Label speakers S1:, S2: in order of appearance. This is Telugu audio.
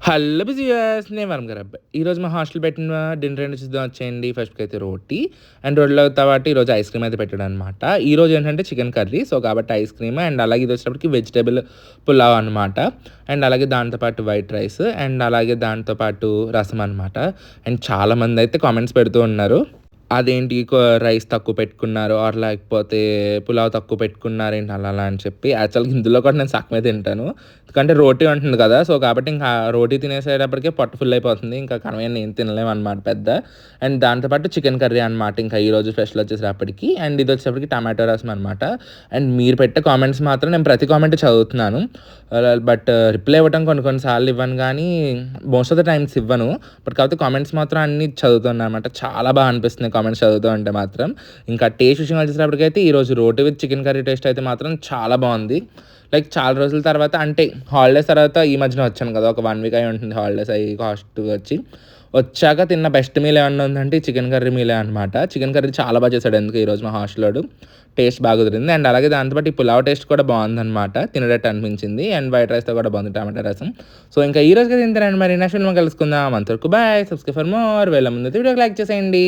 S1: హలో బిజియస్ నేను వరం గారు అబ్బాయి. ఈరోజు మా హాస్టల్ పెట్టిన డిన్నర్ ఏంటో చూద్దాం వచ్చేయండి. ఫస్ట్‌కి అయితే రోటీ అండ్ రోటీలో తర్వాత ఈరోజు ఐస్ క్రీమ్ అయితే పెట్టాడనమాట. ఈరోజు ఏంటంటే చికెన్ కర్రీ. సో, కాబట్టి ఐస్ క్రీమ్ అండ్ అలాగే ఇది వచ్చేటప్పటికి వెజిటబుల్ పులావ్ అనమాట. అండ్ అలాగే దాంతో పాటు వైట్ రైస్ అండ్ అలాగే దాంతో పాటు రసం అనమాట. అండ్ చాలామంది అయితే కామెంట్స్ పెడుతూ ఉన్నారు. అదేంటి రైస్ తక్కువ పెట్టుకున్నారు ఆర్ లేకపోతే పులావ్ తక్కువ పెట్టుకున్నారేంటి అలా అని చెప్పి. యాక్చువల్‌గా ఇందులో కూడా నేను సగమే తింటాను. ఎందుకంటే రోటీ ఉంటుంది కదా! సో, కాబట్టి ఇంకా రోటీ తినేసేటప్పటికే పొట్ట ఫుల్ అయిపోతుంది. ఇంకా కనవేం ఏం తినలేమనమాట పెద్ద. అండ్ దాంతో పాటు చికెన్ కర్రీ అనమాట. ఇంకా ఈరోజు స్పెషల్ వచ్చేసేటప్పటికి. అండ్ ఇది వచ్చేటప్పటికి టమాటో రసం అనమాట. అండ్ మీరు పెట్టే కామెంట్స్ మాత్రం నేను ప్రతి కామెంట్ చదువుతున్నాను. బట్ రిప్లై ఇవ్వటం కొన్ని సార్లు ఇవ్వను గానీ, మోస్ట్ ఆఫ్ ద టైమ్స్ ఇవ్వను. బట్ కాకపోతే కామెంట్స్ మాత్రం అన్నీ చదువుతాననమాట. చాలా బాగా అనిపిస్తుంది కామెంట్స్ చదువుతూ ఉంటే మాత్రం. ఇంకా టేస్ట్ విషయం వచ్చేటప్పటికైతే ఈరోజు రోటీ విత్ చికెన్ కర్రీ టేస్ట్ అయితే మాత్రం చాలా బాగుంది. లైక్ చాలా రోజుల తర్వాత అంటే హాలిడేస్ తర్వాత ఈ మధ్యన వచ్చాను కదా! ఒక 1 వీక్ అయి ఉంటుంది హాలిడేస్ అయ్యి హాస్టల్‌కి వచ్చి. వచ్చాక తిన్న బెస్ట్ మీల్ ఏమన్నా ఉందంటే చికెన్ కర్రీ మీలే అనమాట. చికెన్ కర్రీ చాలా బాగా చేశాడు ఎందుకో ఈరోజు మా హాస్టలోడు. టేస్ట్ బాగా కుదిరింది. అండ్ అలాగే దాంతో పాటు ఈ పులావ్ టేస్ట్ కూడా బాగుందనమాట. తినేటట్టు అనిపించింది. అండ్ వైట్ రైస్‌తో కూడా బాగుంది టమాటా రసం. సో, ఇంకా ఈ రోజుకైతే ఇంతేనండి మరి. నెక్స్ట్ వీడియోలో కలుసుకుందాం. అంతవరకు బాయ్. Subscribe for more. వెళ్ళే ముందు వీడియోకి లైక్ చేసేయండి.